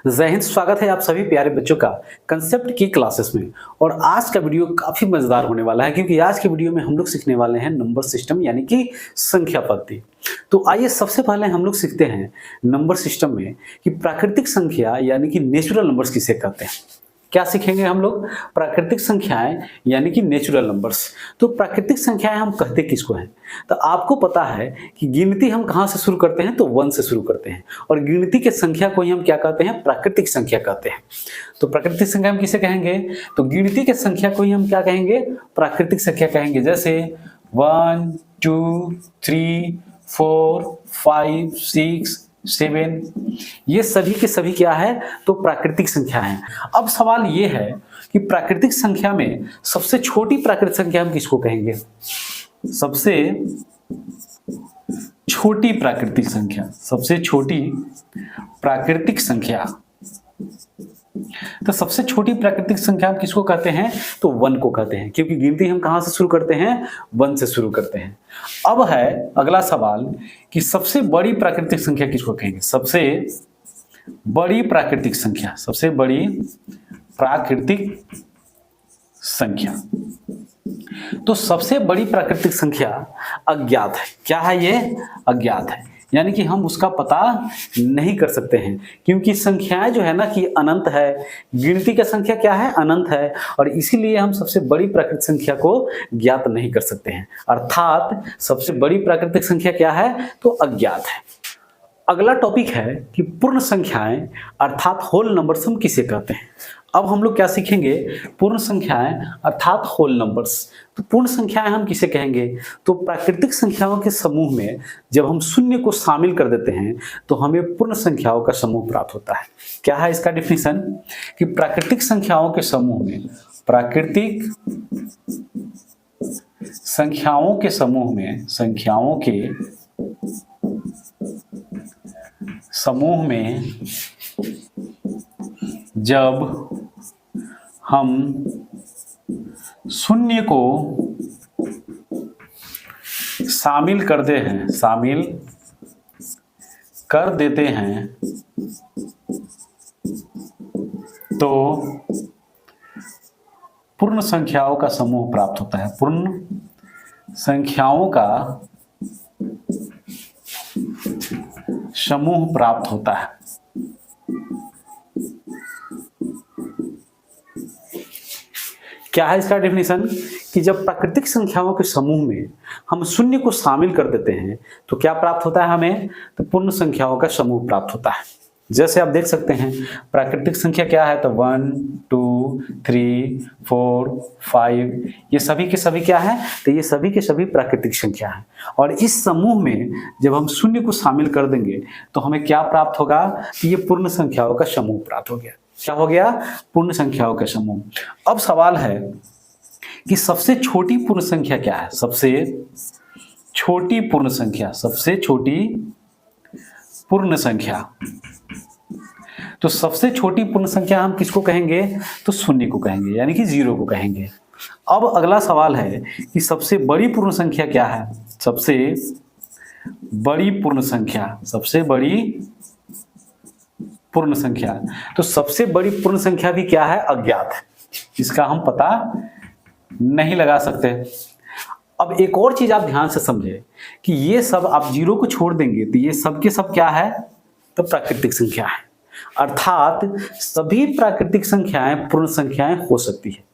जय हिंद। स्वागत है आप सभी प्यारे बच्चों का कंसेप्ट की क्लासेस में। और आज का वीडियो काफी मजेदार होने वाला है क्योंकि आज के वीडियो में हम लोग सीखने वाले हैं नंबर सिस्टम यानी कि संख्या पद्धति। तो आइए सबसे पहले हम लोग सीखते हैं नंबर सिस्टम में कि प्राकृतिक संख्या यानी कि नेचुरल नंबर्स किसे कहते हैं। क्या सीखेंगे हम लोग? प्राकृतिक संख्याएं यानी कि नेचुरल नंबर्स। तो प्राकृतिक संख्याएं हम कहते किसको हैं? तो आपको पता है कि गिनती हम कहां से शुरू करते हैं? तो 1 से शुरू करते हैं और गिनती के संख्या को ही हम क्या कहते हैं? प्राकृतिक संख्या कहते हैं। तो प्राकृतिक संख्या हम किसे कहेंगे? तो गिनती के संख्या को ही हम क्या कहेंगे? प्राकृतिक संख्या कहेंगे। जैसे 1 2 3 4 5 6 7, ये सभी के सभी क्या है? तो प्राकृतिक संख्या है। अब सवाल ये है कि प्राकृतिक संख्या में सबसे छोटी प्राकृतिक संख्या हम किसको कहेंगे? सबसे छोटी प्राकृतिक संख्या, सबसे छोटी प्राकृतिक संख्या। तो सबसे छोटी प्राकृतिक संख्या हम किसको कहते हैं? तो 1 को कहते हैं, क्योंकि गिनती हम कहां से शुरू करते हैं? 1 से शुरू करते हैं। अब है अगला सवाल कि सबसे बड़ी प्राकृतिक संख्या किसको कहेंगे? सबसे बड़ी प्राकृतिक संख्या, सबसे बड़ी प्राकृतिक संख्या। तो सबसे बड़ी प्राकृतिक संख्या अज्ञात है। क्या है ये? अज्ञात है, यानी कि हम उसका पता नहीं कर सकते हैं, क्योंकि संख्याएं जो है ना कि अनंत है। गिनती का संख्या क्या है? अनंत है, और इसीलिए हम सबसे बड़ी प्राकृतिक संख्या को ज्ञात नहीं कर सकते हैं। अर्थात सबसे बड़ी प्राकृतिक संख्या क्या है? तो अज्ञात है। अगला टॉपिक है कि पूर्ण संख्याएं अर्थात होल नंबर्स हम किसे कहते हैं। अब हम लोग क्या सीखेंगे? पूर्ण संख्याएं अर्थात होल नंबर्स। तो पूर्ण संख्याएं हम किसे कहेंगे? तो प्राकृतिक संख्याओं के समूह में जब हम शून्य को शामिल कर देते हैं तो हमें पूर्ण संख्याओं का समूह प्राप्त होता है। क्या है इसका डिफिनीशन? कि प्राकृतिक संख्याओं के समूह में, प्राकृतिक संख्याओं के समूह में, संख्याओं के समूह में जब हम शून्य को शामिल करते हैं, शामिल कर देते हैं, तो पूर्ण संख्याओं का समूह प्राप्त होता है। पूर्ण संख्याओं का समूह प्राप्त होता है। क्या है इसका डेफिनेशन? कि जब प्राकृतिक संख्याओं के समूह में हम शून्य को शामिल कर देते हैं तो क्या प्राप्त होता है हमें? तो पूर्ण संख्याओं का समूह प्राप्त होता है। जैसे आप देख सकते हैं प्राकृतिक संख्या क्या है? तो 1 2 3 4 5, ये सभी के सभी क्या है? तो ये सभी के सभी प्राकृतिक संख्या है। और इस समूह में जब हम शून्य को शामिल कर देंगे तो हमें क्या प्राप्त होगा? कि ये पूर्ण संख्याओं का समूह प्राप्त हो गया। क्या हो गया? पूर्ण संख्याओं का समूह। अब सवाल है कि सबसे छोटी पूर्ण संख्या क्या है? सबसे छोटी पूर्ण संख्या, सबसे छोटी पूर्ण संख्या। तो सबसे छोटी पूर्ण संख्या हम किसको कहेंगे? तो शून्य को कहेंगे, यानी कि 0 को कहेंगे। अब अगला सवाल है कि सबसे बड़ी पूर्ण संख्या क्या है? सबसे बड़ी पूर्ण संख्या, सबसे बड़ी पूर्ण संख्या। तो सबसे बड़ी पूर्ण संख्या भी क्या है? अज्ञात है, इसका हम पता नहीं लगा सकते। अब एक और चीज आप ध्यान से समझे कि ये सब आप 0 को छोड़ देंगे तो ये सब के सब क्या है? तो प्राकृतिक संख्या है। अर्थात सभी प्राकृतिक संख्याएं पूर्ण संख्याएं हो सकती है,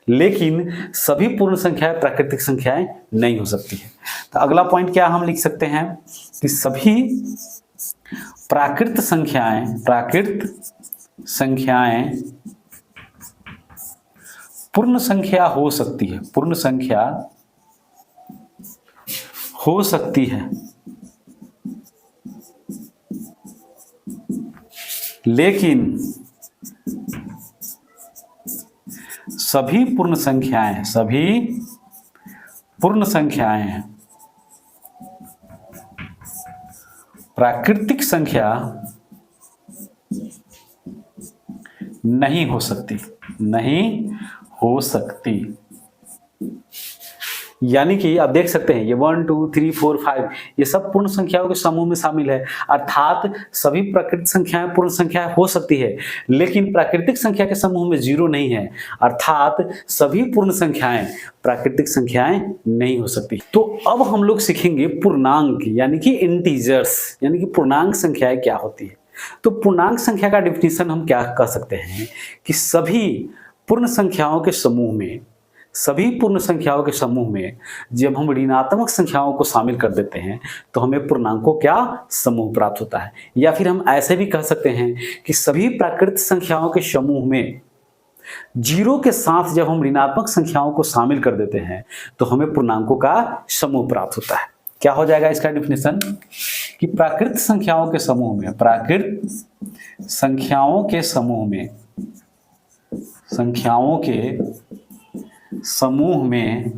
लेकिन सभी पूर्ण संख्याएं प्राकृतिक संख्याएं नहीं हो सकती है। तो अगला पॉइंट क्या हम लिख सकते हैं? कि सभी प्राकृत संख्याएं, प्राकृत संख्याएं पूर्ण संख्या हो सकती है, पूर्ण संख्या हो सकती है, लेकिन सभी पूर्ण संख्याएं, सभी पूर्ण संख्याएं प्राकृतिक संख्या नहीं हो सकती, नहीं हो सकती। यानी कि आप देख सकते हैं ये 1 2 3 4 5 ये सब पूर्ण संख्याओं के समूह में शामिल है। अर्थात सभी प्राकृतिक संख्याएं पूर्ण संख्याएं हो सकती है, लेकिन प्राकृतिक संख्या के समूह में 0 नहीं है। अर्थात सभी पूर्ण संख्याएं प्राकृतिक संख्याएं नहीं हो सकती। तो अब हम लोग सीखेंगे पूर्णांक यानी कि इंटीजर्स, यानी कि पूर्णांक संख्याएं क्या होती है। तो पूर्णांक संख्या का डिफिनीशन हम क्या कह सकते हैं कि सभी पूर्ण संख्याओं के समूह में, सभी पूर्ण संख्याओं के समूह में जब हम ऋणात्मक संख्याओं को शामिल कर देते हैं तो हमें पूर्णांकों क्या समूह प्राप्त होता है। या फिर हम ऐसे भी कह सकते हैं कि सभी प्राकृतिक संख्याओं के समूह में 0 के साथ जब हम ऋणात्मक संख्याओं को शामिल कर देते हैं तो हमें पूर्णांकों का समूह प्राप्त होता है। क्या हो जाएगा इसका डिफिनेशन कि प्राकृतिक संख्याओं के समूह में, प्राकृतिक संख्याओं के समूह में, संख्याओं के समूह में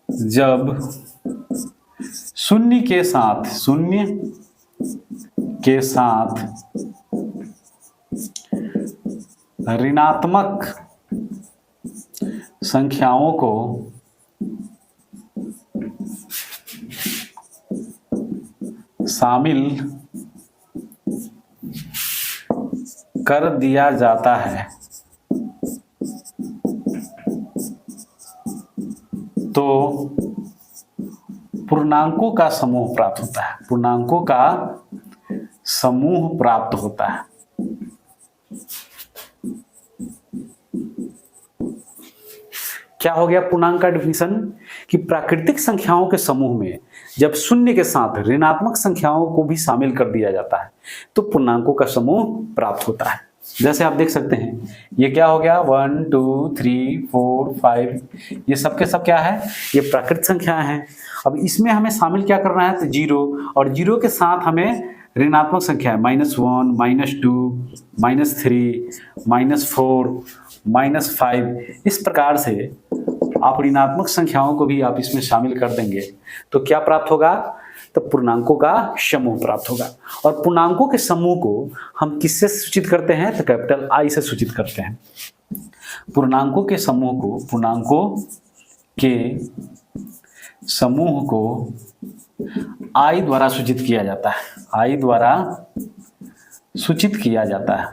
जब शून्य के साथ ऋणात्मक संख्याओं को शामिल कर दिया जाता है तो पूर्णांकों का समूह प्राप्त होता है, पूर्णांकों का समूह प्राप्त होता है। क्या हो गया पूर्णांक का डिफिनीशन कि प्राकृतिक संख्याओं के समूह में जब शून्य के साथ ऋणात्मक संख्याओं को भी शामिल कर दिया जाता है तो पूर्णांकों का समूह प्राप्त होता है। जैसे आप देख सकते हैं ये क्या हो गया 1 2 3 4 5 ये सब के सब क्या है, ये प्राकृतिक संख्याएं हैं। अब इसमें हमें शामिल क्या करना है तो 0, और 0 के साथ हमें ऋणात्मक संख्या -1 -2 -3 -4 -5 इस प्रकार से आप ऋणात्मक संख्याओं को भी आप इसमें शामिल कर देंगे तो क्या प्राप्त होगा, तो पूर्णांकों का समूह प्राप्त होगा। और पूर्णांकों के समूह को हम किससे सूचित करते हैं तो कैपिटल I से सूचित करते हैं। पूर्णांकों के समूह को, पूर्णांकों के समूह को I द्वारा सूचित किया जाता है, I द्वारा सूचित किया जाता है।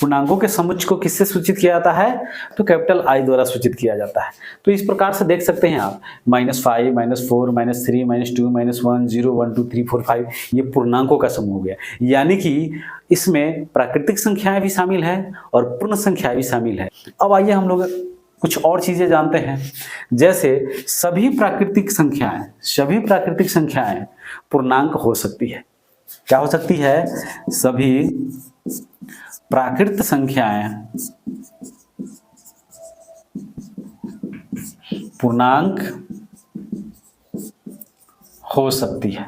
पूर्णांकों के समुच्चय को किससे सूचित किया जाता है तो कैपिटल I द्वारा सूचित किया जाता है। तो इस प्रकार से देख सकते हैं आप -5 -4 -3 -2 -1 0 1 2 3 4 5 ये पूर्णांकों का समूह हो गया। यानी कि इसमें प्राकृतिक संख्याएं भी शामिल है और पूर्ण संख्याएं भी शामिल है। अब आइए हम लोग कुछ और चीजें जानते हैं। जैसे सभी प्राकृतिक संख्याएं पूर्णांक हो सकती है। क्या हो सकती है, सभी प्राकृतिक संख्याएं पूर्णांक हो सकती है,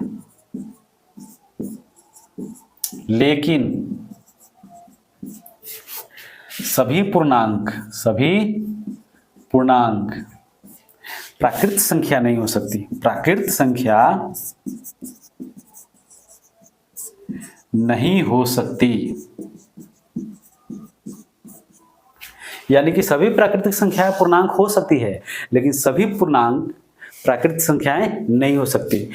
लेकिन सभी पूर्णांक प्राकृतिक संख्या नहीं हो सकती, प्राकृतिक संख्या नहीं हो सकती। यानी कि सभी प्राकृतिक संख्याएं पूर्णांक हो सकती है लेकिन सभी पूर्णांक प्राकृतिक संख्याएं नहीं हो सकती।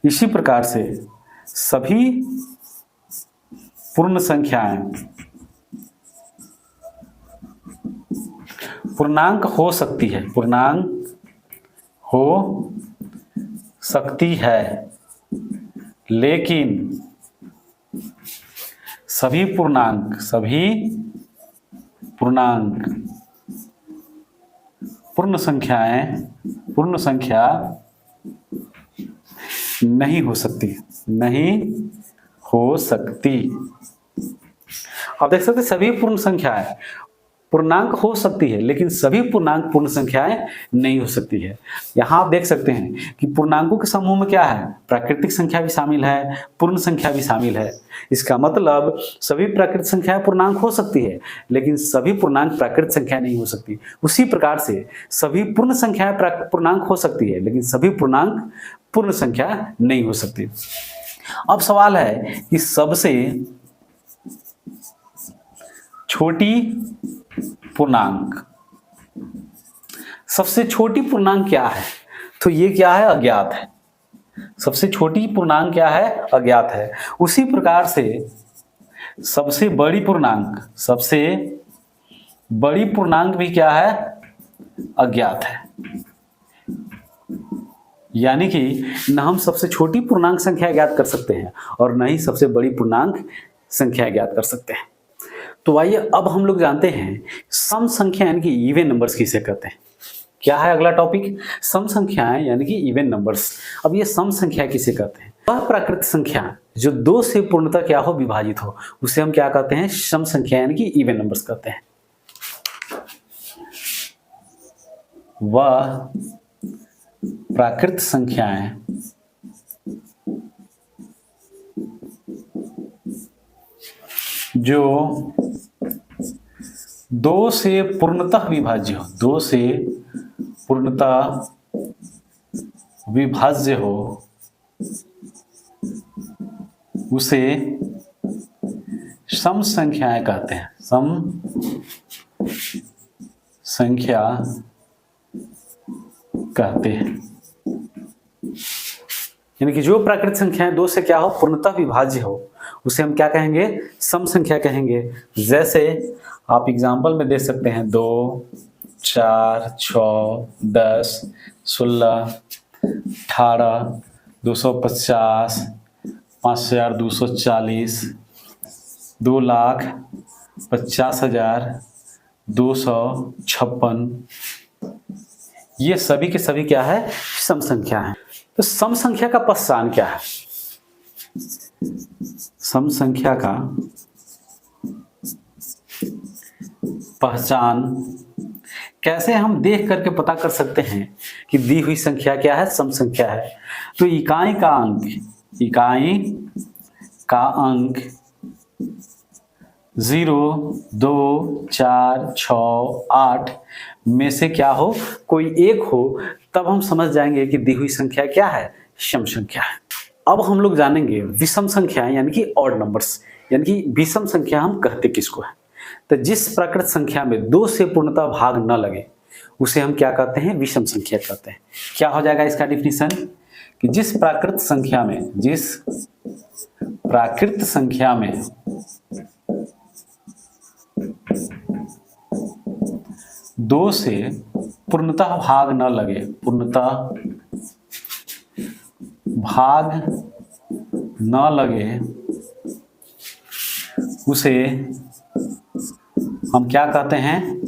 इसी प्रकार से सभी पूर्ण संख्याएं पूर्णांक हो सकती है, पूर्णांक हो सकती है, लेकिन सभी पूर्णांक पूर्ण संख्या नहीं हो सकती। आप देख सकते सभी पूर्ण संख्याएं पूर्णांक हो सकती है लेकिन सभी पूर्णांक पूर्ण संख्याएं नहीं हो सकती है। यहाँ आप देख सकते हैं कि पूर्णांकों के समूह में क्या है, प्राकृतिक संख्या भी शामिल है, पूर्ण संख्या भी शामिल है। इसका मतलब सभी प्राकृतिक संख्याएं पूर्णांक हो सकती है लेकिन सभी पूर्णांक प्राकृतिक संख्या नहीं हो सकती। उसी प्रकार से सभी पूर्ण संख्याएं पूर्णांक हो सकती है लेकिन सभी पूर्णांक पूर्ण संख्या नहीं हो सकती। अब सवाल है कि सबसे छोटी पूर्णांक। सबसे छोटी पूर्णांक क्या है? तो ये क्या है? अज्ञात है। सबसे छोटी पूर्णांक क्या है? अज्ञात है। उसी प्रकार से सबसे बड़ी पूर्णांक भी क्या है? अज्ञात है। यानी कि न हम सबसे छोटी पूर्णांक संख्या ज्ञात कर सकते हैं और न ही सबसे बड़ी पूर्णांक संख्या ज्ञात कर सकते हैं। तो आइए अब हम लोग जानते हैं सम संख्या यानी कि इवन नंबर्स किसे कहते हैं। क्या है अगला टॉपिक? सम संख्याएं यानी कि इवन नंबर्स। अब ये सम संख्या किसे कहते हैं? वह प्राकृत संख्या जो 2 से पूर्णतः क्या हो? विभाजित हो, उसे हम क्या कहते हैं? सम संख्या यानी कि इवन नंबर्स कहते हैं। वह प्राकृत संख्याएं जो 2 से पूर्णतः विभाज्य हो, 2 से पूर्णतः विभाज्य हो, उसे सम संख्याएं कहते हैं। सम संख्या कहते हैं। यानी कि जो प्राकृत संख्याएं 2 से क्या हो? पूर्णतः विभाज्य हो, उसे हम क्या कहेंगे? सम संख्या कहेंगे। जैसे आप एग्जाम्पल में दे सकते हैं 2, 4, 6, 10, 16, 18, 250, 5240, 2,50,000, 256। ये सभी के सभी क्या है? सम संख्या है। तो सम संख्या का पहचान क्या है? सम संख्या का पहचान कैसे हम देख करके पता कर सकते हैं कि दी हुई संख्या क्या है? सम संख्या है। तो इकाई का अंक 0, 2, 4, 6, 8 में से क्या हो? कोई एक हो, तब हम समझ जाएंगे कि दी हुई संख्या क्या है? सम संख्या है। अब हम लोग जानेंगे विषम संख्याएं यानी कि ऑड नंबर्स। यानी कि विषम संख्या हम कहते किसको है? तो जिस प्राकृत संख्या में 2 से पूर्णतः भाग न लगे उसे हम क्या कहते हैं? विषम संख्या कहते हैं। क्या हो जाएगा इसका डिफिनीशन? कि जिस प्राकृत संख्या में 2 से पूर्णतः भाग न लगे, उसे हम क्या कहते हैं?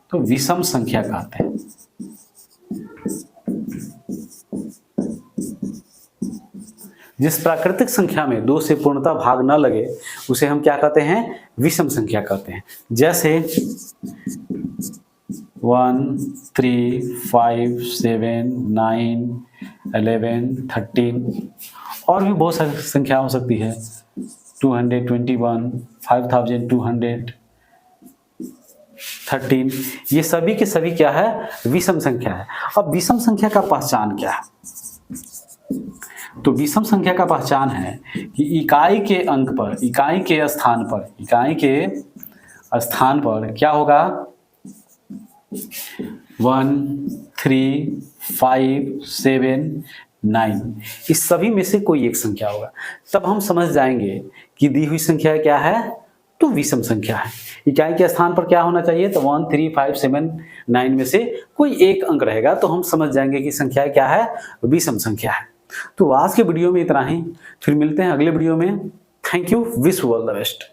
तो विषम संख्या कहते हैं। जिस प्राकृतिक संख्या में 2 से पूर्णतः भाग न लगे उसे हम क्या कहते हैं? विषम संख्या कहते हैं। जैसे 1, 3, 5, 7, 9, 11, 13 और भी बहुत सारी संख्या हो सकती है। 221, 5213, ये सभी के सभी क्या है? विषम संख्या है। अब विषम संख्या का पहचान क्या है? तो विषम संख्या का पहचान है कि इकाई के अंक पर, इकाई के स्थान पर क्या होगा? 1, 3, 5, 7, 9, इस सभी में से कोई एक संख्या होगा। तब हम समझ जाएंगे कि दी हुई संख्या क्या है? तो विषम संख्या है। इकाई के स्थान पर क्या होना चाहिए? तो 1, 3, 5, 7, 9 में से कोई एक अंक रहेगा, तो हम समझ जाएंगे कि संख्या क्या है? विषम संख्या है। तो आज के वीडियो में इतना ही, फिर मिलते हैं अगले वीडियो में। Thank you, wish you all the best.